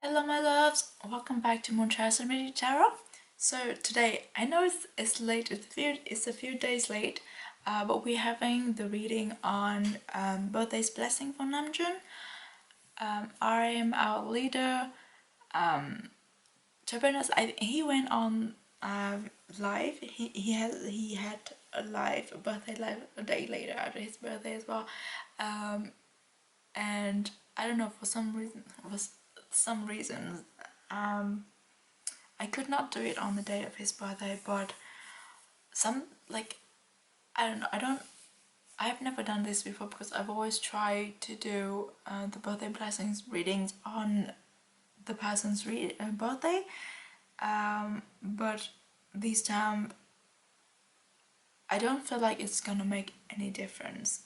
Hello my loves, welcome back to Namjoon Tarot. So today, I know it's late, it's a few days late, but we're having the reading on Birthday's Blessing for Namjoon. I am our leader. To be honest, he went on live. He had a birthday live a day later after his birthday as well. And I don't know, for some reasons I could not do it on the day of his birthday, but some like I don't I've never done this before because I've always tried to do the birthday blessings readings on the person's birthday, but this time I don't feel like it's gonna make any difference.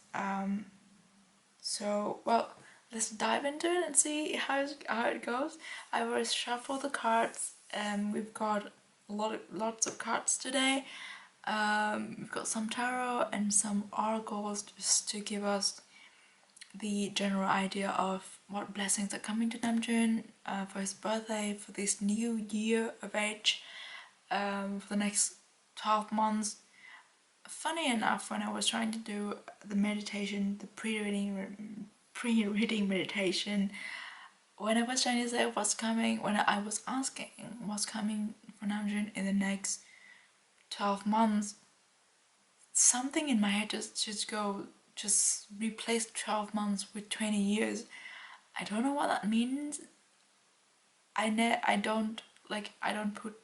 So well, let's dive into it and see how it goes. I will shuffle the cards, and we've got lots of cards today. We've got some tarot and some oracles just to give us the general idea of what blessings are coming to Namjoon for his birthday, for this new year of age, for the next 12 months. Funny enough, when I was trying to do the meditation, the pre-reading meditation, when I was trying to say what's coming, when I was asking what's coming for Namjoon in the next 12 months, something in my head just replace 12 months with 20 years. I don't know what that means. I don't put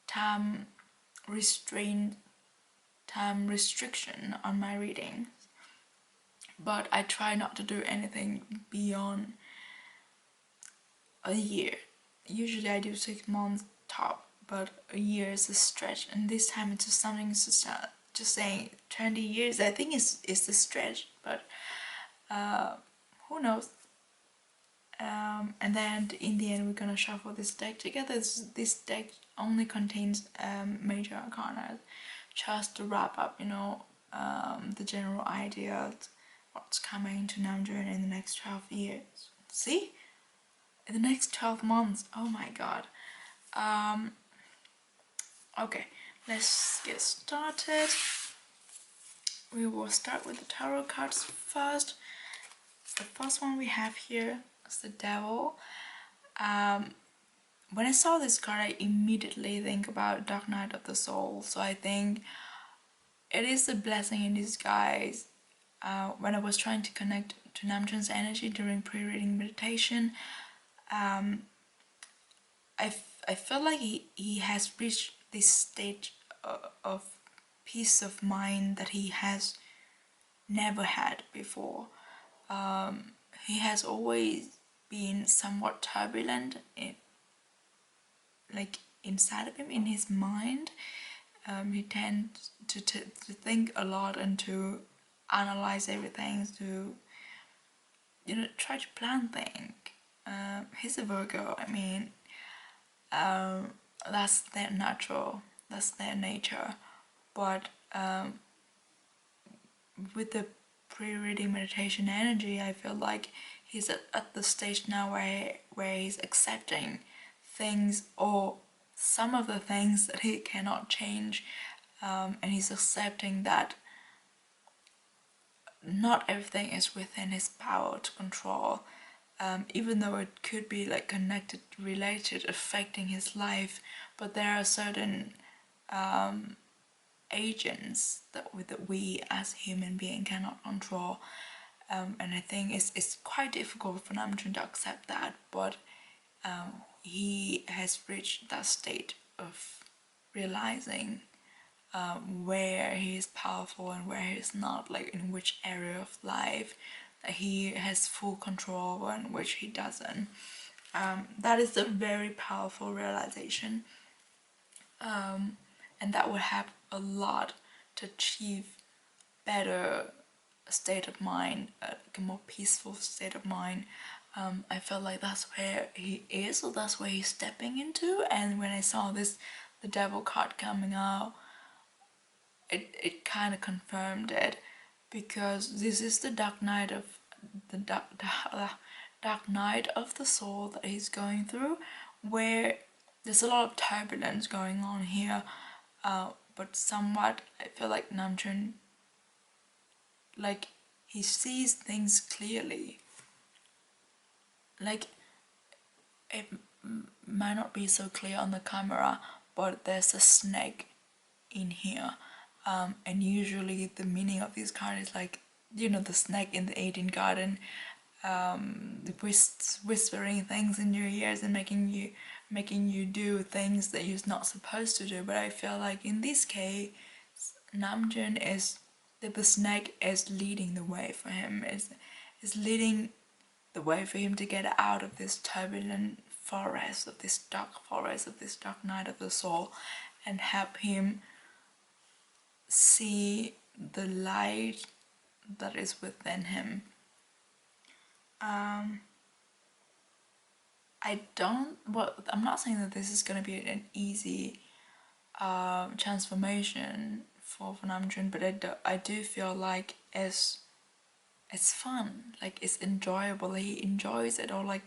time restriction on my reading, but I try not to do anything beyond a year. Usually I do 6 months top, but a year is a stretch, and this time it's just something just saying 20 years. I think is a stretch, but who knows. And then in the end we're gonna shuffle this deck together. This deck only contains major arcana, just to wrap up, the general idea of what's coming to Namjoon in the next 12 years. See? In the next 12 months. Oh my god. Okay, let's get started. We will start with the tarot cards first. The first one we have here is the Devil. When I saw this card, I immediately think about Dark Night of the Soul. So I think it is a blessing in disguise. When I was trying to connect to Namjoon's energy during pre-reading meditation, I felt like he has reached this state of peace of mind that he has never had before. He has always been somewhat turbulent inside of him, in his mind. He tends to think a lot and to analyze everything, to try to plan things. He's a Virgo. I mean, that's their nature. But with the pre-reading meditation energy, I feel like he's at the stage now where he's accepting things, or some of the things that he cannot change, and he's accepting that not everything is within his power to control, even though it could be like connected, related, affecting his life. But there are certain agents that we as human being cannot control, and I think it's quite difficult for Namjoon to accept that, but he has reached that state of realizing where he is powerful and where he is not, like in which area of life that he has full control over and which he doesn't. That is a very powerful realization, and that would help a lot to achieve better state of mind, like a more peaceful state of mind. I felt like that's where he is, or that's where he's stepping into. And when I saw the Devil card coming out, it kind of confirmed it, because this is the dark night of dark night of the soul that he's going through, where there's a lot of turbulence going on here, but somewhat I feel like Namjoon, like, he sees things clearly. Like, it might not be so clear on the camera, but there's a snake in here, and usually the meaning of this card is like, you know, the snake in the Eden garden, whispering things in your ears and making you do things that you're not supposed to do. But I feel like in this case, Namjoon is the snake is leading the way for him, is leading the way for him to get out of this turbulent forest, of this dark forest, of this dark night of the soul, and help him see the light that is within him. I'm not saying that this is going to be an easy transformation for Namjoon, but I do feel like it's fun, like it's enjoyable, he enjoys it, or like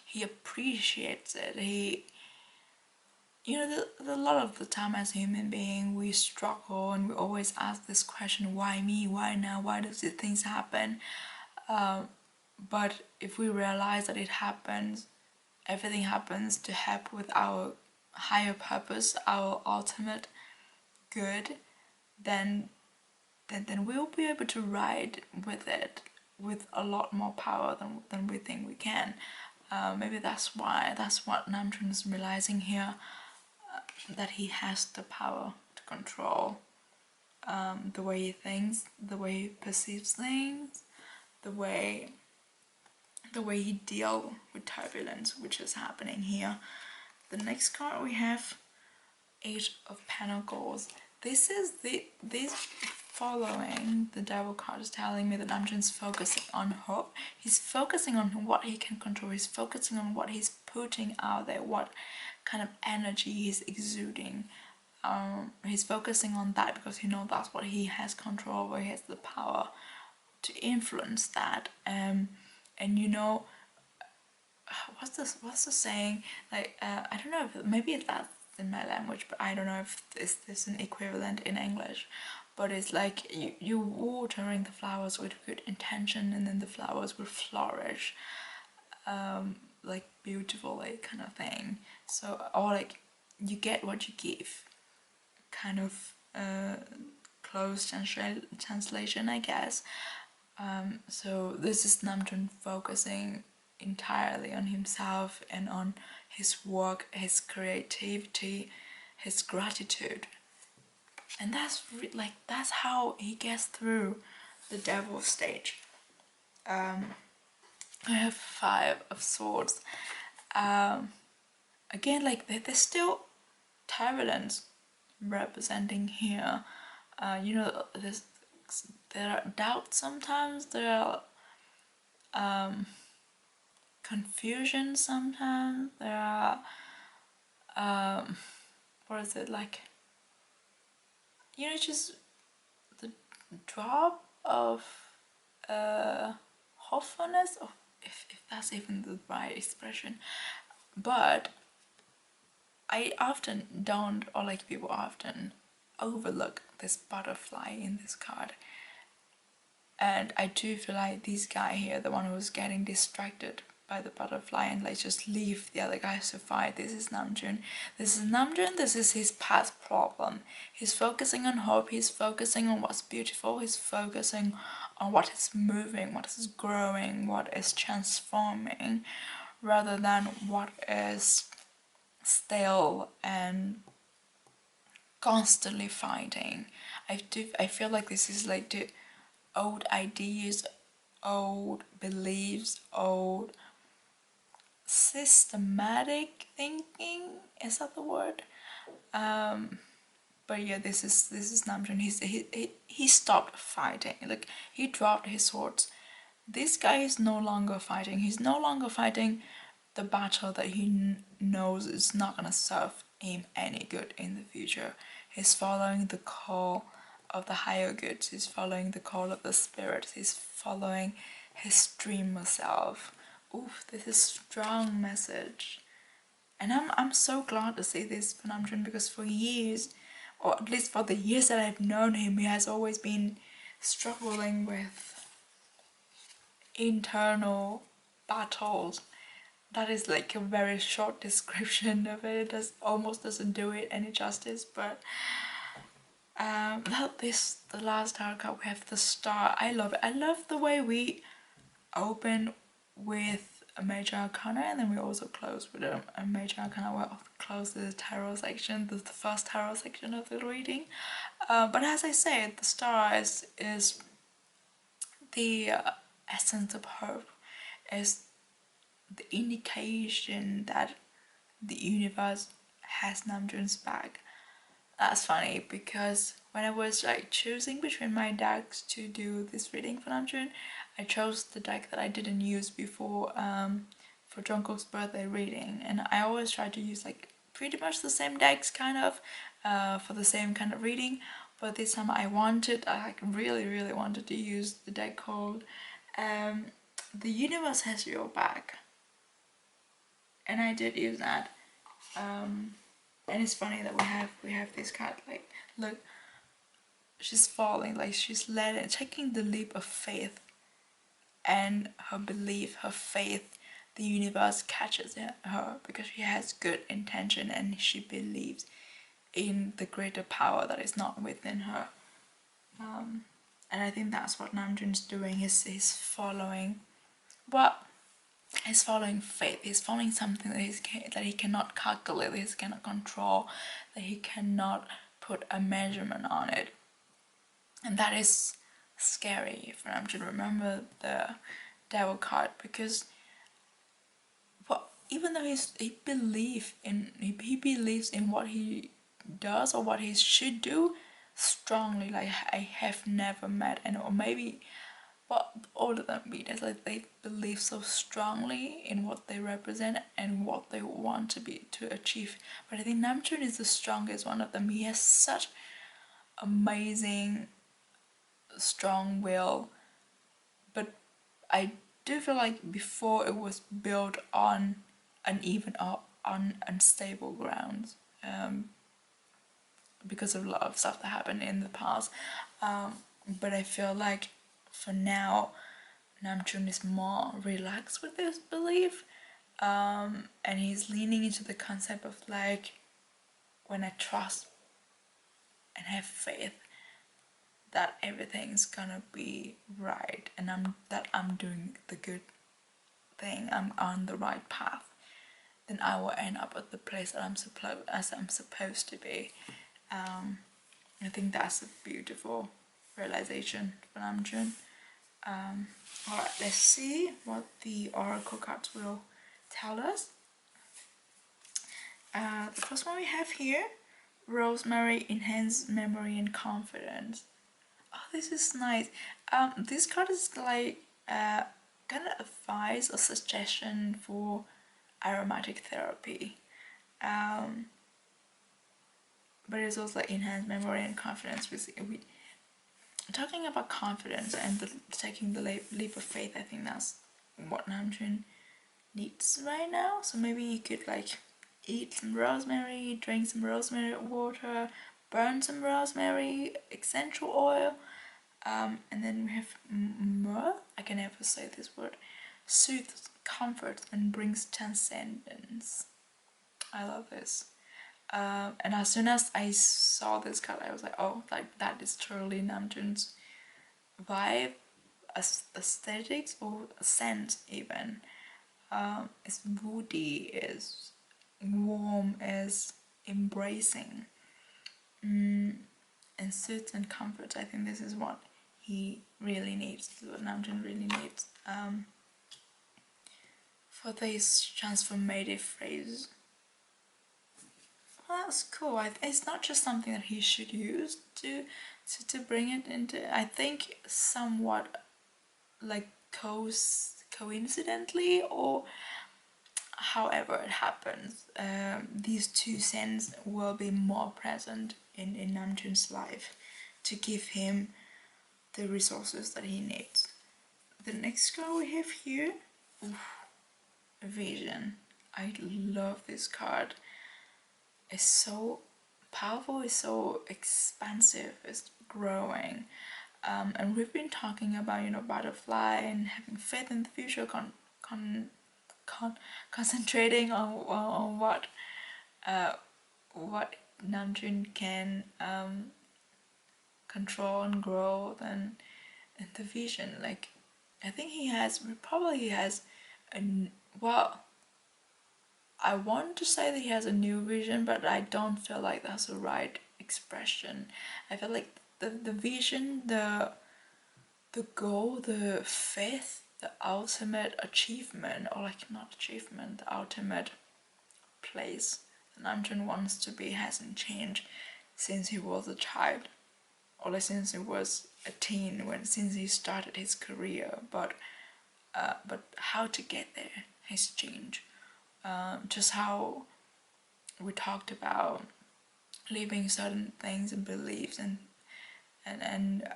he appreciates it. He, you know, a lot of the time as a human being we struggle and we always ask this question, why me, why now, why does these things happen? But if we realize that it happens, everything happens to help with our higher purpose, our ultimate good, then we'll be able to ride with it with a lot more power than we think we can. Maybe that's what Namjoon is realizing here, that he has the power to control the way he thinks, the way he perceives things, the way he deals with turbulence, which is happening here. The next card we have, Eight of Pentacles. This following the Devil card is telling me that Namjoon's focusing on hope. He's focusing on what he can control. He's focusing on what he's putting out there, what kind of energy he's exuding. He's focusing on that because he knows that's what he has control over. He has the power to influence that. And you know, what's the saying? Like, I don't know if maybe that's in my language, but I don't know if this an equivalent in English. But it's like you watering the flowers with good intention, and then the flowers will flourish, like beautifully, kind of thing. So, or like you get what you give, kind of close translation, I guess. So this is Namjoon focusing entirely on himself and on his work, his creativity, his gratitude, and that's how he gets through the Devil stage. I have Five of Swords. Again, like there's still turbulence representing here. You know, there are doubts sometimes. There are confusion sometimes. There are what is it like? You know, just the drop of hopefulness, or if that's even the right expression. But I often don't, or like people often overlook this butterfly in this card. And I do feel like this guy here, the one who was getting distracted by the butterfly and like just leave the other guys to fight, this is Namjoon. This is Namjoon, this is his past problem. He's focusing on hope, he's focusing on what's beautiful, he's focusing on what is moving, what is growing, what is transforming, rather than what is stale and constantly fighting. I feel like this is like the old ideas, old beliefs, old systematic thinking. Is that the word? But yeah, this is Namjoon. He stopped fighting. Like he dropped his swords. This guy is no longer fighting. He's no longer fighting the battle that he knows is not gonna serve him any good in the future. He's following the call of the higher goods. He's following the call of the spirit. He's following his dreamer self, oof, this is strong message. And I'm so glad to see this for Namjoon, because for years, or at least for the years that I've known him, he has always been struggling with internal battles. That is like a very short description of it. It almost doesn't do it any justice, but the last tarot card, we have the Star. I love it. I love the way we open with a major arcana, and then we also close with a major arcana. We'll close the tarot section, the first tarot section of the reading. But as I said, the Star is the essence of hope, is the indication that the universe has Namjoon's back. That's funny, because when I was like choosing between my decks to do this reading for Namjoon, I chose the deck that I didn't use before for Jungkook's birthday reading, and I always try to use like pretty much the same decks kind of for the same kind of reading, but this time I like really wanted to use the deck called The Universe Has Your Back, and I did use that. And it's funny that we have this card, like, look, she's falling, like she's taking the leap of faith, and her belief, her faith, the universe catches her because she has good intention and she believes in the greater power that is not within her. And I think that's what Namjoon's doing. He's following, but he's following faith. He's following something that he cannot calculate, that he cannot control, that he cannot put a measurement on it. And that is scary for him to remember the devil card, because even though he believes in what he does or what he should do strongly, like I have never met anyone, or maybe but all of them BTS, like they believe so strongly in what they represent and what they want to achieve. But I think Namjoon is the strongest one of them. He has such amazing strong will, but I do feel like before it was built on uneven or unstable grounds, because of a lot of stuff that happened in the past. But I feel like for now, Namjoon is more relaxed with this belief, and he's leaning into the concept of like, when I trust and have faith that everything's gonna be right, and I'm doing the good thing, I'm on the right path, then I will end up at the place that I'm supposed to be. I think that's a beautiful realization for Namjoon. Alright, let's see what the oracle cards will tell us. The first one we have here, Rosemary, enhance memory and confidence. Oh, this is nice. This card is like kind of advice or suggestion for aromatic therapy. But it's also like enhanced memory and confidence. We talking about confidence and taking the leap of faith. I think that's what Namjoon needs right now. So maybe you could like eat some rosemary, drink some rosemary water, burn some rosemary essential oil, and then we have myrrh. I can never say this word. Soothes, comforts, and brings transcendence. I love this. And as soon as I saw this card, I was like, oh, like that is truly Namjoon's vibe, aesthetics, or scent even. It's woody, is warm, is embracing, and soothes and comforts. I think this is what he really needs, what Namjoon really needs. For this transformative phrase. Well, that's cool. It's not just something that he should use to bring it into, I think, somewhat like coincidentally, or however it happens, these two scents will be more present in Namjoon's life to give him the resources that he needs. The next card we have here, oof, vision. I love this card. It's so powerful, it's so expansive, it's growing. And we've been talking about, you know, butterfly and having faith in the future, concentrating on what Namjoon can control and grow, and the vision. Like, I think he has a, well, I want to say that he has a new vision, but I don't feel like that's the right expression. I feel like the vision, the goal, the faith, the ultimate achievement, or like not achievement, the ultimate place that Namjoon wants to be hasn't changed since he was a child, or like since he was a teen, since he started his career. But how to get there has changed. Just how we talked about leaving certain things and beliefs and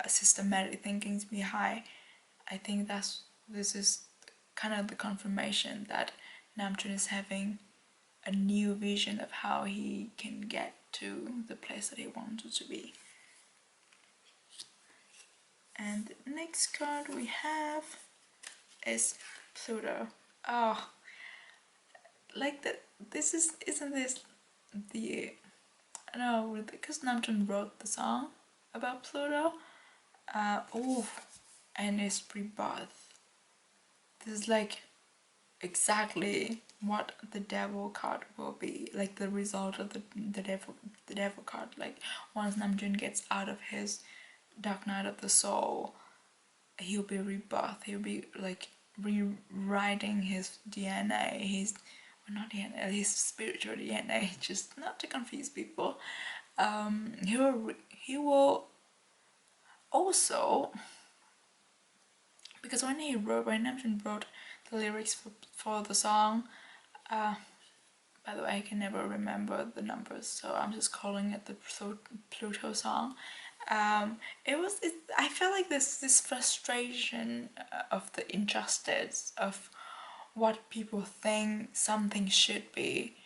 systematic thinkings behind. I think this is kind of the confirmation that Namjoon is having a new vision of how he can get to the place that he wanted to be. And the next card we have is Pluto. Oh, like that. Isn't this the, I don't know, because Namjoon wrote the song about Pluto. Oh, and it's rebirth. This is like exactly what the devil card will be, like the result of the devil card. Like, once Namjoon gets out of his dark night of the soul, he'll be rebirth. He'll be like rewriting his DNA, his, well, not DNA, his spiritual DNA, just not to confuse people. He will also, because when Namjoon wrote the lyrics for the song, by the way, I can never remember the numbers, so I'm just calling it the Pluto song. I felt like this frustration of the injustice of what people think something should be.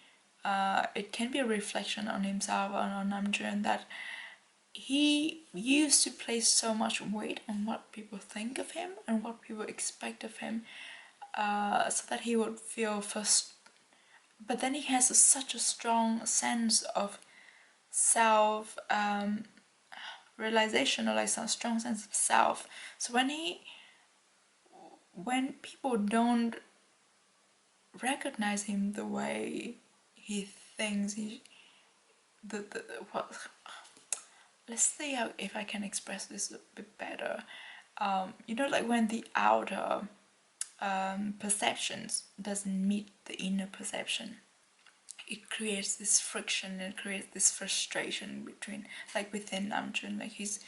It can be a reflection on himself and on Namjoon, that he used to place so much weight on what people think of him and what people expect of him, so that he would feel first. But then he has such a strong sense of self realization, or like some strong sense of self. So when people don't recognize him the way he thinks what, let's see how, if I can express this a bit better. You know, like when the outer perceptions doesn't meet the inner perception, it creates this friction, it creates this frustration between, like within Namjoon. Like he's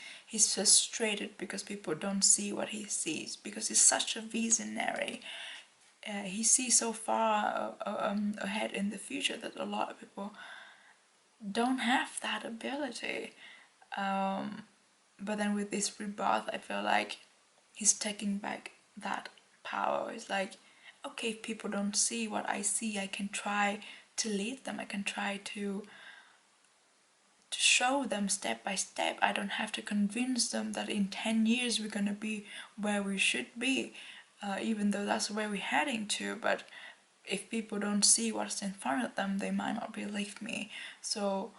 frustrated because people don't see what he sees, because he's such a visionary. He sees so far ahead in the future that a lot of people don't have that ability. But then with this rebirth, I feel like he's taking back that power. It's like, okay, if people don't see what I see, I can try to lead them. I can try to show them step by step. I don't have to convince them that in 10 years we're gonna be where we should be, even though that's where we're heading to. But if people don't see what's in front of them, they might not believe me. So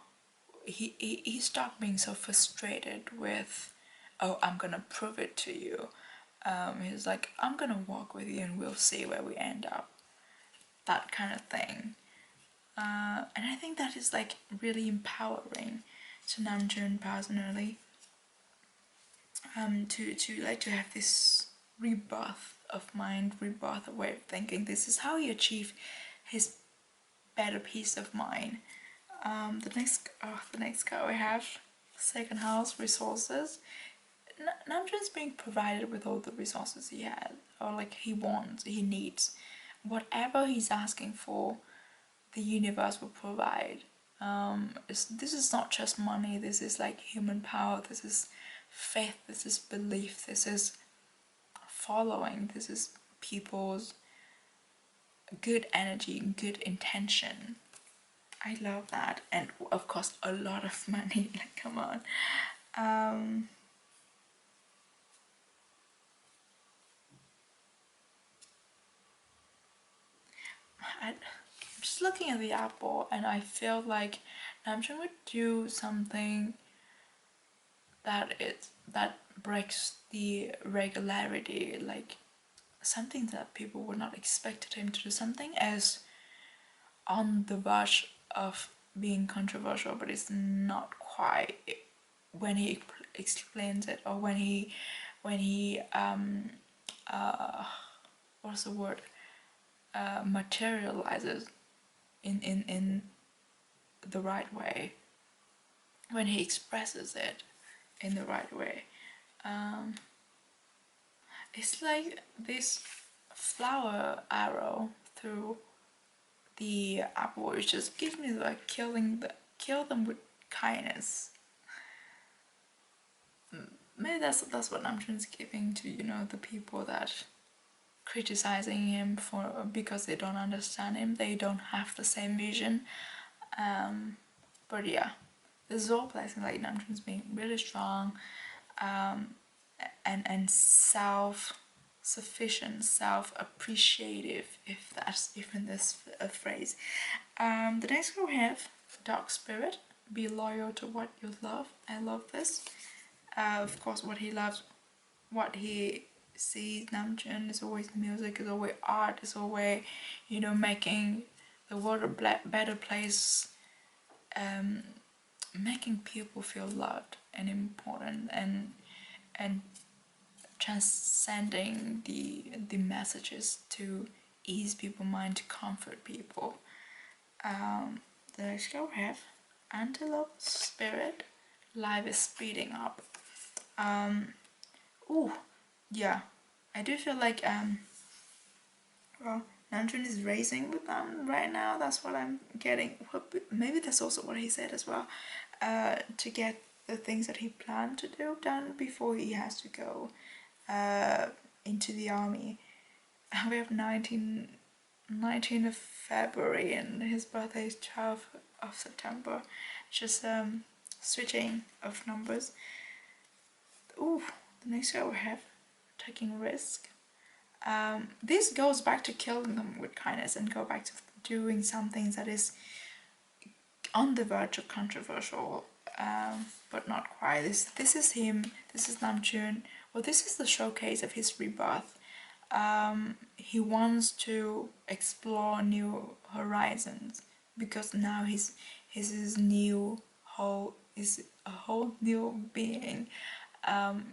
he stopped being so frustrated with, oh, I'm gonna prove it to you. He's like, I'm gonna walk with you and we'll see where we end up. That kind of thing. And I think that is like really empowering to Namjoon personally. To have this rebirth of mind, rebirth of way of thinking. This is how he achieved his better peace of mind. The next card we have, second house, resources. Namjoon's being provided with all the resources he has, or like he wants, he needs. Whatever he's asking for, the universe will provide. This is not just money, this is like human power, this is faith, this is belief, this is following, this is people's good energy, good intention. I love that. And of course a lot of money, like come on. I'm just looking at the apple and I feel like Namjoon would do something that breaks the regularity, like something that people would not expect him to do, something as on the verge of being controversial, but it's not quite when he explains it, or when he what's the word, materializes in the right way, when he expresses it in the right way. It's like this flower arrow through the apple, which just gives me like kill them with kindness. Maybe that's what Namjoon's giving to, you know, the people that criticizing him for because they don't understand him, they don't have the same vision. But yeah, this is all placing like Namjoon's being really strong, and self-sufficient, self-appreciative, if that's even this a phrase. The next card we have Dark Spirit. Be loyal to what you love. I love this. Of course, what he loves, what he sees, Namjoon, is always music, is always art, is always, you know, making the world a better place, making people feel loved and important, and transcending the messages to ease people's mind, to comfort people. The next card we have Antelope Spirit. Life is speeding up. Oh, yeah, I do feel like well, Namjoon is racing with them right now. That's what I'm getting. Maybe that's also what he said as well. To get the things that he planned to do done before he has to go into the army. We have 19th of February and his birthday is 12th of September. Just switching of numbers. Ooh, the next guy we have taking risk. This goes back to killing them with kindness and go back to doing something that is on the verge of controversial, but not quite. This is him. This is Namjoon. Well, this is the showcase of his rebirth. He wants to explore new horizons because now he's his new whole is a whole new being.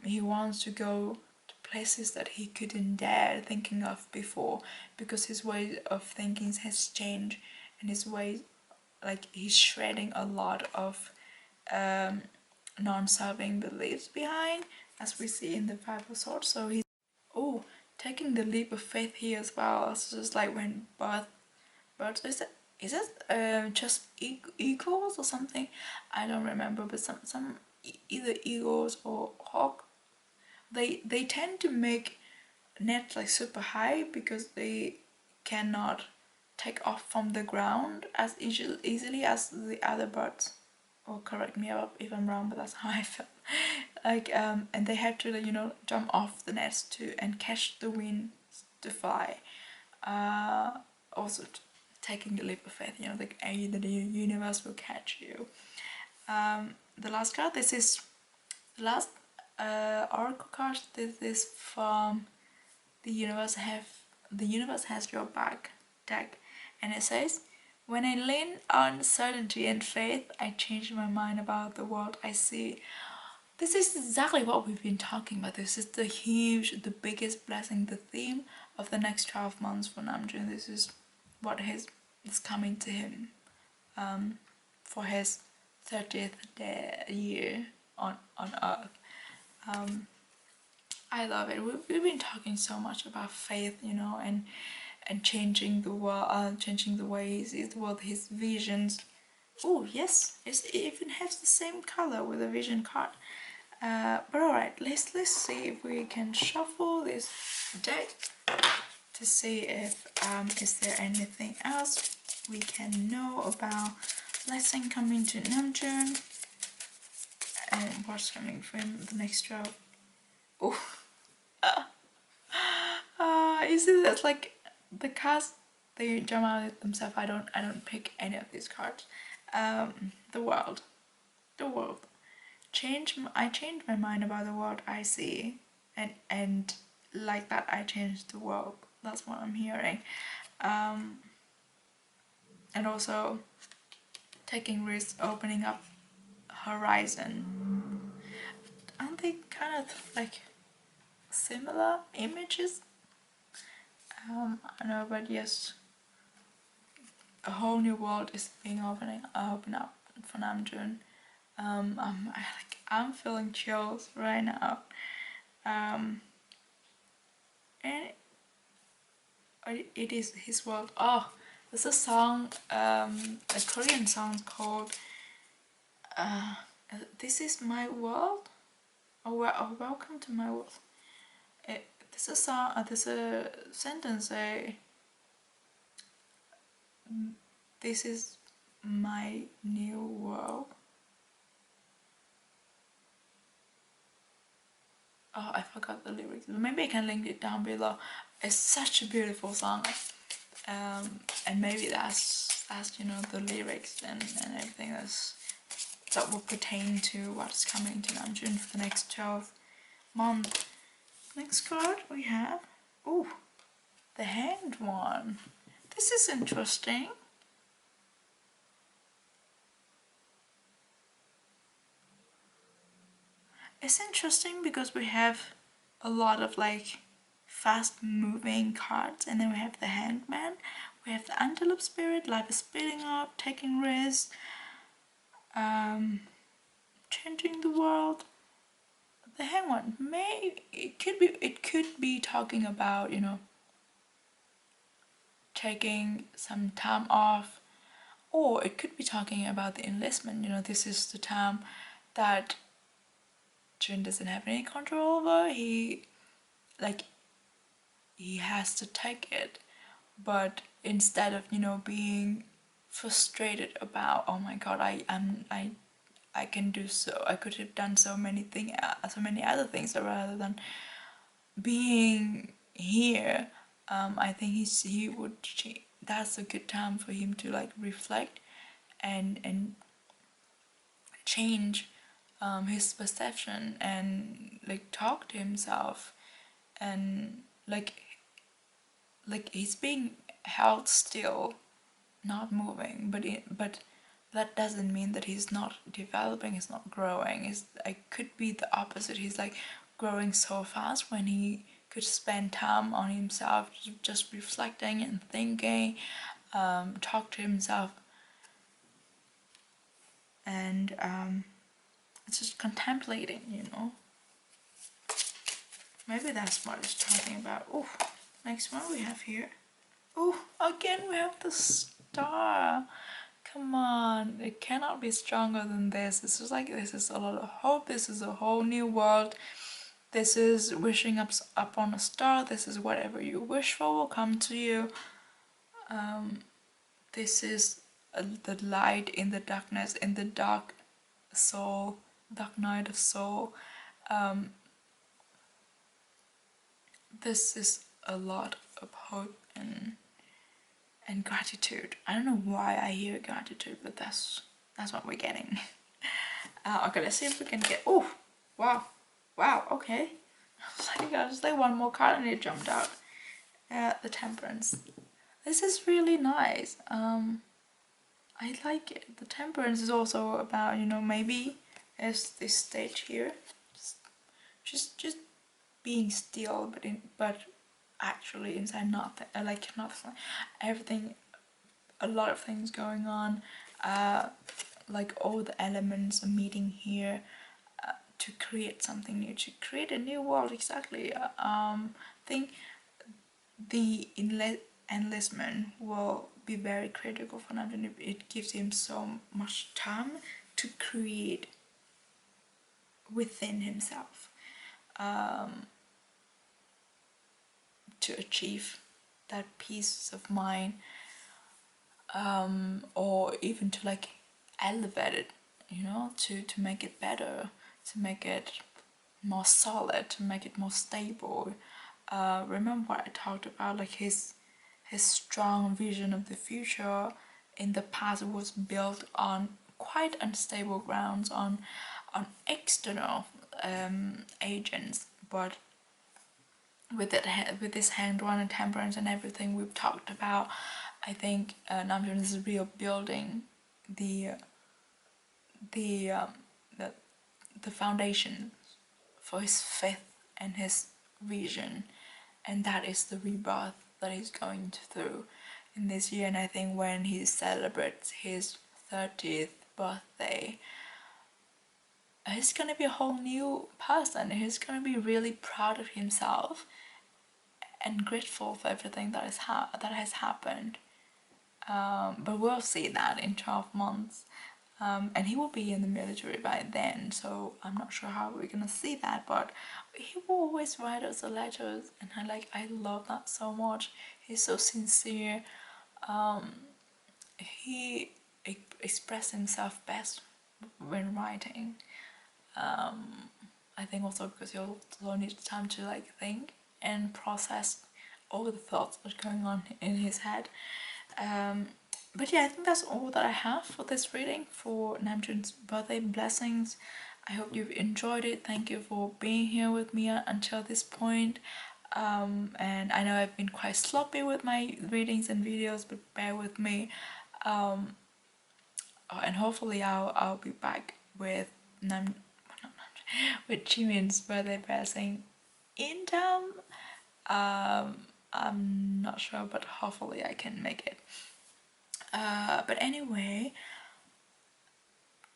He wants to go to places that he couldn't dare thinking of before because his way of thinking has changed, and his way, like, he's shredding a lot of non-serving beliefs behind, as we see in the Five of Swords. So he's taking the leap of faith here as well. It's just like when birds is it just eagles or something? I don't remember, but some either eagles or hawk, they tend to make nets like super high because they cannot take off from the ground as easily as the other birds. Or correct me if I'm wrong, but that's how I felt. Like and they have to, you know, jump off the nest to and catch the wind to fly. Also taking the leap of faith, you know, like the universe will catch you. The last card. This is the last oracle card. This is from the universe has your back deck, and it says, when I lean on certainty and faith, I change my mind about the world I see. This is exactly what we've been talking about. This is the biggest blessing, the theme of the next 12 months for Namjoon. This is what is coming to him for his 30th year on Earth. I love it. We've been talking so much about faith, you know, and changing the world, changing the way he sees the world, his visions. Oh yes, it even has the same color with a vision card. But alright, let's see if we can shuffle this deck to see if is there anything else we can know about blessing coming to Namjoon and what's coming from the next 12. Oh, you see that's like the cards they jump out themselves. I don't pick any of these cards. The world. I changed my mind about the world I see, and like that I changed the world. That's what I'm hearing. And also taking risks, opening up horizon. Aren't they kind of like similar images? I know, but yes, a whole new world is being open up for Namjoon. I'm feeling chills right now. And it is his world. Oh, there's a song, a Korean song called "This Is My World" or "Welcome to My World." There's a song. There's a sentence. This is my new world. Oh, I forgot the lyrics. Maybe I can link it down below. It's such a beautiful song. And maybe that's you know the lyrics and everything that will pertain to what's coming to Namjoon for the next 12 months. Next card we have, oh, the Hanged one. This is interesting. It's interesting because we have a lot of like fast moving cards, and then we have the Hanged Man, we have the Antelope Spirit, life is speeding up, taking risks, changing the world. The Hanged One, it could be talking about, you know, taking some time off, or it could be talking about the enlistment. You know, this is the time that Jun doesn't have any control over. He has to take it, but instead of, you know, being frustrated about, oh my god, I can do so, I could have done so many other things, rather than being here, I think that's a good time for him to like reflect and change his perception and like talk to himself, and like he's being held still, not moving, but that doesn't mean that he's not developing, he's not growing. It could be the opposite. He's like growing so fast when he could spend time on himself, just reflecting and thinking, talk to himself, and it's just contemplating, you know. Maybe that's what it's talking about. Oh, next one we have here. Oh, again we have the Star. Come on, it cannot be stronger than this. This is a lot of hope. This is a whole new world. This is wishing up on a star. This is whatever you wish for will come to you. This is the light in the darkness, in the dark soul, dark night of soul. This is a lot of hope and gratitude. I don't know why I hear gratitude, but that's what we're getting. Okay, let's see if we can get. Oh, wow, okay. I got just like one more card and it jumped out. The Temperance. This is really nice. I like it. The Temperance is also about, you know, maybe as this stage here, just being still, but actually inside nothing. Like nothing, everything. A lot of things going on. Like all the elements are meeting here to create something new, to create a new world. Exactly. I think the enlistment will be very critical for Namjoon. It gives him so much time to create within himself, to achieve that peace of mind, or even to like elevate it, you know, to make it better, to make it more solid, to make it more stable. Remember what I talked about, like his strong vision of the future in the past was built on quite unstable grounds, on external agents, but with this hand one and temperance and everything we've talked about, I think Namjoon is rebuilding the the um, the the foundation for his faith and his vision, and that is the rebirth that he's going through in this year. And I think when he celebrates his 30th birthday, he's gonna be a whole new person. He's gonna be really proud of himself and grateful for everything that has happened. But we'll see that in 12 months. And he will be in the military by then, so I'm not sure how we're gonna see that, but he will always write us the letters, and I love that so much. He's so sincere. He expressed himself best when writing. I think also because he also needs time to like think and process all the thoughts that are going on in his head. But yeah, I think that's all that I have for this reading for Namjoon's birthday blessings. I hope you've enjoyed it. Thank you for being here with me until this point. And I know I've been quite sloppy with my readings and videos, but bear with me. And hopefully I'll be back with with Jimin's birthday blessing in time. I'm not sure, but hopefully I can make it. But anyway,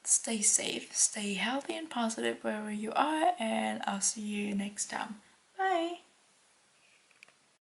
stay safe, stay healthy and positive wherever you are, and I'll see you next time. Bye!